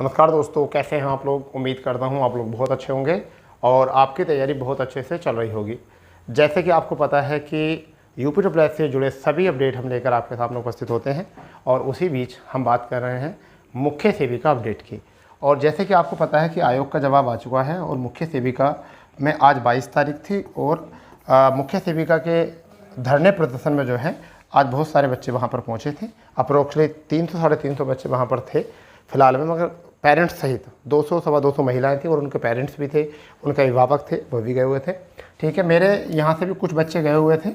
नमस्कार दोस्तों, कैसे हैं आप लोग। उम्मीद करता हूं आप लोग बहुत अच्छे होंगे और आपकी तैयारी बहुत अच्छे से चल रही होगी। जैसे कि आपको पता है कि यूपी ट्रिपल से जुड़े सभी अपडेट हम लेकर आपके सामने उपस्थित होते हैं और उसी बीच हम बात कर रहे हैं मुख्य सेविका अपडेट की। और जैसे कि आपको पता है कि आयोग का जवाब आ चुका है और मुख्य सेविका में आज 22 तारीख थी और मुख्य सेविका के धरने प्रदर्शन में जो है आज बहुत सारे बच्चे वहाँ पर पहुँचे थे। अप्रोक्सीमेटली 300 साढ़े 300 बच्चे वहाँ पर थे फिलहाल में, मगर पेरेंट्स सहित 200 सवा 200 महिलाएं थी और उनके पेरेंट्स भी थे, उनके अभिभावक थे, वो भी गए हुए थे। ठीक है, मेरे यहाँ से भी कुछ बच्चे गए हुए थे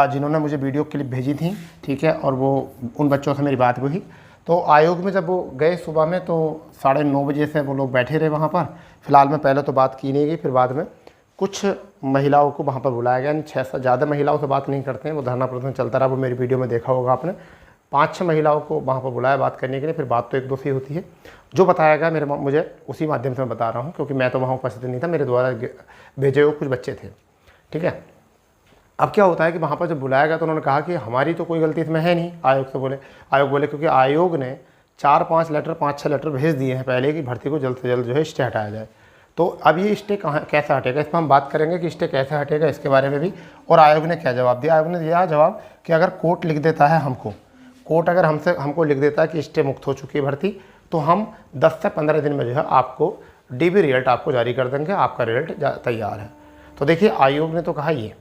जिन्होंने मुझे वीडियो क्लिप भेजी थी। ठीक है, और वो उन बच्चों से मेरी बात हुई। तो आयोग में जब वो गए सुबह में तो 9:30 बजे से वो लोग बैठे रहे वहाँ पर। फिलहाल में पहले तो बात की नहीं गई, फिर बाद में कुछ महिलाओं को वहाँ पर बुलाया गया। 6 से ज़्यादा महिलाओं से बात नहीं करते हैं, वो धरना प्रदर्शन चलता रहा, वो मेरी वीडियो में देखा होगा आपने। 5-6 महिलाओं को वहाँ पर बुलाया बात करने के लिए। फिर बात तो एक दो से होती है, जो बताया गया मुझे उसी माध्यम से मैं बता रहा हूँ, क्योंकि मैं तो वहाँ उपस्थित नहीं था, मेरे द्वारा भेजे हुए कुछ बच्चे थे। ठीक है, अब क्या होता है कि वहाँ पर जब बुलाया गया तो उन्होंने कहा कि हमारी तो कोई गलती इसमें है नहीं। आयोग बोले क्योंकि आयोग ने 4-5 लेटर 5-6 लेटर भेज दिए हैं पहले कि भर्ती को जल्द से जल्द जो है स्टे हटाया जाए। तो अब ये स्टे कैसे हटेगा, इस पर हम बात करेंगे कि स्टे कैसे हटेगा इसके बारे में भी। और आयोग ने क्या जवाब दिया। आयोग ने दिया जवाब कि अगर कोर्ट लिख देता है कोर्ट अगर हमको लिख देता है कि स्टे मुक्त हो चुकी है भर्ती, तो हम 10 से 15 दिन में जो है आपको डीबी रिजल्ट आपको जारी कर देंगे, आपका रिजल्ट तैयार है। तो देखिए, आयोग ने तो कहा ये।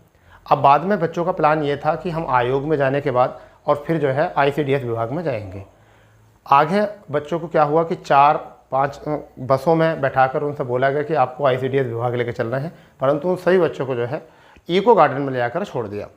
अब बाद में बच्चों का प्लान ये था कि हम आयोग में जाने के बाद और फिर जो है ICDS विभाग में जाएंगे। आगे बच्चों को क्या हुआ कि 4-5 बसों में बैठाकर उनसे बोला गया कि आपको ICDS विभाग लेकर चलना है, परंतु उन सभी बच्चों को जो है इको गार्डन में ले जाकर छोड़ दिया।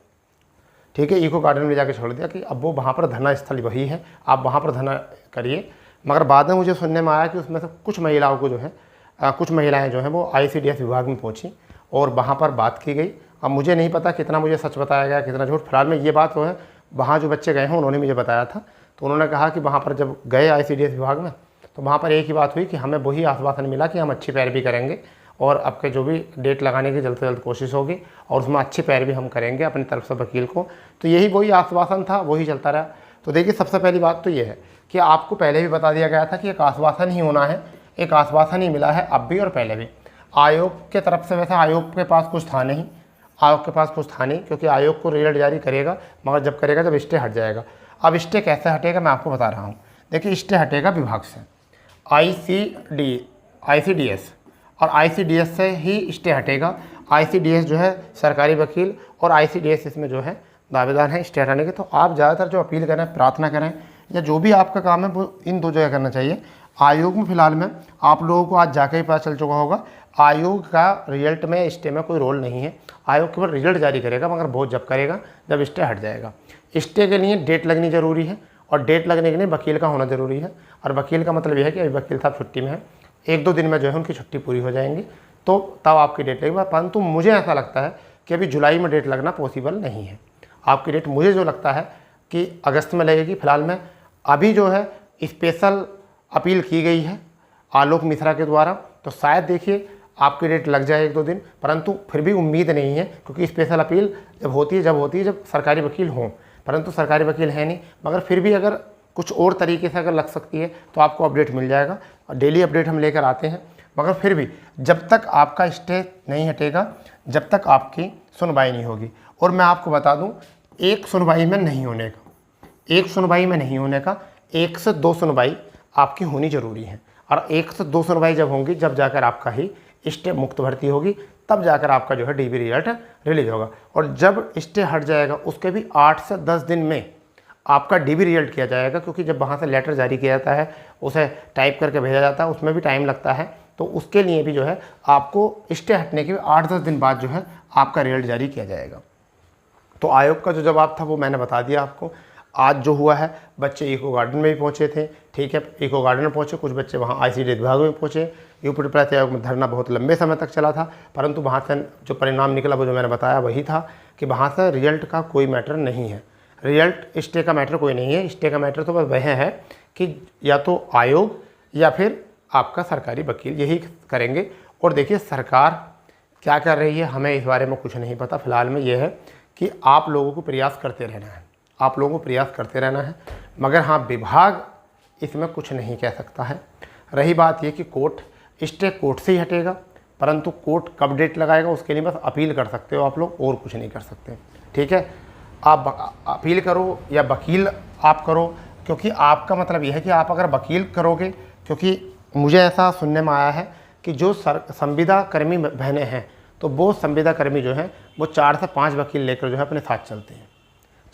ठीक है, इको गार्डन में जाकर छोड़ दिया कि अब वो वहाँ पर धरना स्थल वही है, आप वहाँ पर धरना करिए। मगर बाद में मुझे सुनने में आया कि उसमें से कुछ महिलाओं को जो है कुछ महिलाएं जो हैं वो ICDS विभाग में पहुँची और वहाँ पर बात की गई। अब मुझे नहीं पता कितना मुझे सच बताया गया कितना झूठ। फिलहाल में ये बात जो है वहाँ जो बच्चे गए हैं उन्होंने मुझे बताया था। तो उन्होंने कहा कि वहाँ पर जब गए ICDS विभाग में तो वहाँ पर एक ही बात हुई कि हमें वही आश्वासन मिला कि हम अच्छी पैरवी करेंगे और आपके जो भी डेट लगाने की जल्द से जल्द कोशिश होगी और उसमें अच्छी पैरवी हम करेंगे अपनी तरफ से वकील को। तो यही वही आश्वासन था, वही चलता रहा। तो देखिए, सबसे पहली बात तो ये है कि आपको पहले भी बता दिया गया था कि एक आश्वासन ही होना है, एक आश्वासन ही मिला है अब भी और पहले भी। आयोग के तरफ से वैसे आयोग के पास कुछ था नहीं, क्योंकि आयोग को रिजल्ट जारी करेगा, मगर जब करेगा जब स्टे हट जाएगा। अब स्टे कैसे हटेगा मैं आपको बता रहा हूँ। देखिए, स्टे हटेगा विभाग से, ICDS और ICDS से ही स्टे हटेगा। ICDS जो है सरकारी वकील और ICDS इसमें जो है दावेदार हैं स्टे हटाने के। तो आप ज़्यादातर जो अपील करें, प्रार्थना करें या जो भी आपका काम है वो इन दो जगह करना चाहिए। आयोग में फ़िलहाल में आप लोगों को आज जाके ही पता चल चुका होगा, आयोग का रिजल्ट में स्टे में कोई रोल नहीं है। आयोग केवल रिजल्ट जारी करेगा, मगर बहुत जब करेगा जब स्टे हट जाएगा। स्टे के लिए डेट लगनी ज़रूरी है और डेट लगने के लिए वकील का होना ज़रूरी है। और वकील का मतलब यह है कि अभी वकील साहब छुट्टी में है, 1-2 दिन में जो है उनकी छुट्टी पूरी हो जाएंगी, तो तब आपकी डेट लगेगी। परंतु मुझे ऐसा लगता है कि अभी जुलाई में डेट लगना पॉसिबल नहीं है। आपकी डेट मुझे जो लगता है कि अगस्त में लगेगी। फिलहाल में अभी जो है स्पेशल अपील की गई है आलोक मिश्रा के द्वारा, तो शायद देखिए आपकी डेट लग जाए 1-2 दिन, परंतु फिर भी उम्मीद नहीं है, क्योंकि स्पेशल अपील जब होती है जब सरकारी वकील हों, परंतु सरकारी वकील है नहीं। मगर फिर भी अगर कुछ और तरीके से अगर लग सकती है तो आपको अपडेट मिल जाएगा। और डेली अपडेट हम लेकर आते हैं, मगर फिर भी जब तक आपका स्टे नहीं हटेगा, जब तक आपकी सुनवाई नहीं होगी। और मैं आपको बता दूं, एक सुनवाई में नहीं होने का 1 से 2 सुनवाई आपकी होनी ज़रूरी है। और 1 से 2 सुनवाई जब होंगी, जब जाकर आपका ही स्टे मुक्त भर्ती होगी, तब जाकर आपका जो है डीबी रिजल्ट रिलीज होगा। और जब स्टे हट जाएगा उसके भी 8 से 10 दिन में आपका डीबी रिजल्ट किया जाएगा, क्योंकि जब वहाँ से लेटर जारी किया जाता है, उसे टाइप करके भेजा जाता है, उसमें भी टाइम लगता है। तो उसके लिए भी जो है आपको स्टे हटने के 8-10 दिन बाद जो है आपका रिजल्ट जारी किया जाएगा। तो आयोग का जो जवाब था वो मैंने बता दिया आपको। आज जो हुआ है, बच्चे इको गार्डन में भी पहुँचे थे। ठीक है, इको गार्डन में पहुँचे, कुछ बच्चे वहाँ ICDS विभाग में पहुँचे। यूपी ट्रिपल आयोग में धरना बहुत लंबे समय तक चला था, परंतु वहाँ से जो परिणाम निकला वो जो मैंने बताया वही था कि वहाँ से रिजल्ट का कोई मैटर नहीं है। रिजल्ट स्टे का मैटर कोई नहीं है। स्टे का मैटर तो बस वह है कि या तो आयोग या फिर आपका सरकारी वकील यही करेंगे। और देखिए, सरकार क्या कर रही है हमें इस बारे में कुछ नहीं पता। फिलहाल में ये है कि आप लोगों को प्रयास करते रहना है, मगर हाँ, विभाग इसमें कुछ नहीं कह सकता है। रही बात ये कि कोर्ट स्टे कोर्ट से ही हटेगा, परंतु कोर्ट कब डेट लगाएगा उसके लिए बस अपील कर सकते हो आप लोग, और कुछ नहीं कर सकते। ठीक है, आप अपील करो या वकील आप करो, क्योंकि आपका मतलब यह है कि आप अगर वकील करोगे, क्योंकि मुझे ऐसा सुनने में आया है कि जो संविदा कर्मी बहनें हैं तो वो संविदा कर्मी जो हैं वो 4 से 5 वकील लेकर जो है अपने साथ चलते हैं,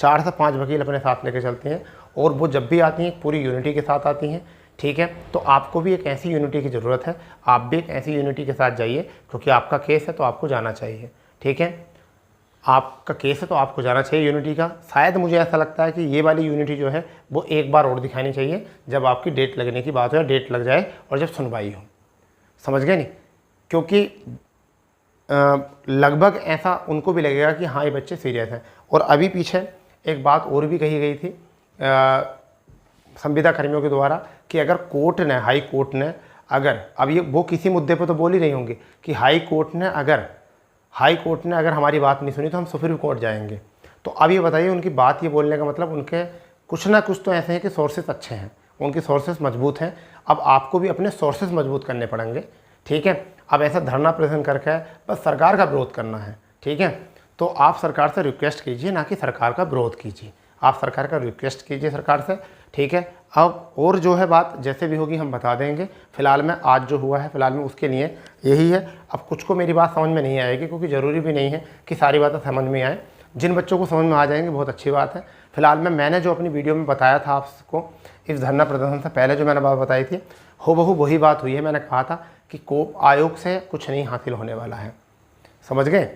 4 से 5 वकील अपने साथ लेकर चलते हैं, और वो जब भी आती हैं पूरी यूनिटी के साथ आती हैं। ठीक है, तो आपको भी एक ऐसी यूनिटी की ज़रूरत है, आप भी एक ऐसी यूनिटी के साथ जाइए, क्योंकि आपका केस है तो आपको जाना चाहिए। ठीक है, आपका केस है तो आपको जाना चाहिए यूनिटी का। शायद मुझे ऐसा लगता है कि ये वाली यूनिटी जो है वो एक बार और दिखानी चाहिए, जब आपकी डेट लगने की बात हो या डेट लग जाए और जब सुनवाई हो, समझ गए नहीं, क्योंकि लगभग ऐसा उनको भी लगेगा कि हाँ ये बच्चे सीरियस हैं। और अभी पीछे एक बात और भी कही गई थी संविदा कर्मियों के द्वारा कि अगर कोर्ट ने, हाई कोर्ट ने अगर, अब ये वो किसी मुद्दे पर तो बोल ही नहीं होंगे कि हाई कोर्ट ने अगर हमारी बात नहीं सुनी तो हम सुप्रीम कोर्ट जाएंगे। तो अब ये बताइए, उनकी बात ये बोलने का मतलब उनके कुछ ना कुछ तो ऐसे हैं कि सोर्सेस अच्छे हैं, उनके सोर्सेस मजबूत हैं। अब आपको भी अपने सोर्सेस मजबूत करने पड़ेंगे। ठीक है, अब ऐसा धरना प्रदर्शन करके बस सरकार का विरोध करना है। ठीक है, तो आप सरकार से रिक्वेस्ट कीजिए, ना कि सरकार का विरोध कीजिए, आप सरकार का रिक्वेस्ट कीजिए सरकार से। ठीक है, अब और जो है बात जैसे भी होगी हम बता देंगे। फ़िलहाल में आज जो हुआ है फ़िलहाल में उसके लिए यही है। अब कुछ को मेरी बात समझ में नहीं आएगी, क्योंकि ज़रूरी भी नहीं है कि सारी बातें समझ में आए। जिन बच्चों को समझ में आ जाएंगे बहुत अच्छी बात है। फ़िलहाल में मैंने जो अपनी वीडियो में बताया था आपको, इस धरना प्रदर्शन से पहले जो मैंने बात बताई थी, हूबहू वही बात हुई है। मैंने कहा था कि आयोग से कुछ नहीं हासिल होने वाला है, समझ गए,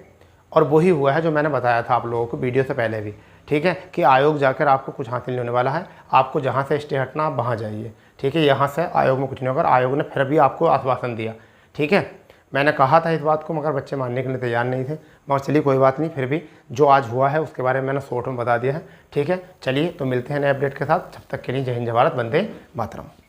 और वही हुआ है जो मैंने बताया था आप लोगों को वीडियो से पहले भी। ठीक है, कि आयोग जाकर आपको कुछ हासिल नहीं होने वाला है, आपको जहाँ से स्टे हटना आप वहाँ जाइए। ठीक है, यहाँ से आयोग में कुछ नहीं होगा। आयोग ने फिर भी आपको आश्वासन दिया। ठीक है, मैंने कहा था इस बात को, मगर बच्चे मानने के लिए तैयार नहीं थे। मगर चलिए कोई बात नहीं, फिर भी जो आज हुआ है उसके बारे में मैंने शॉर्ट में बता दिया है। ठीक है, चलिए तो मिलते हैं नए अपडेट के साथ। जब तक के लिए जय हिंद, जय भारत, वंदे मातरम।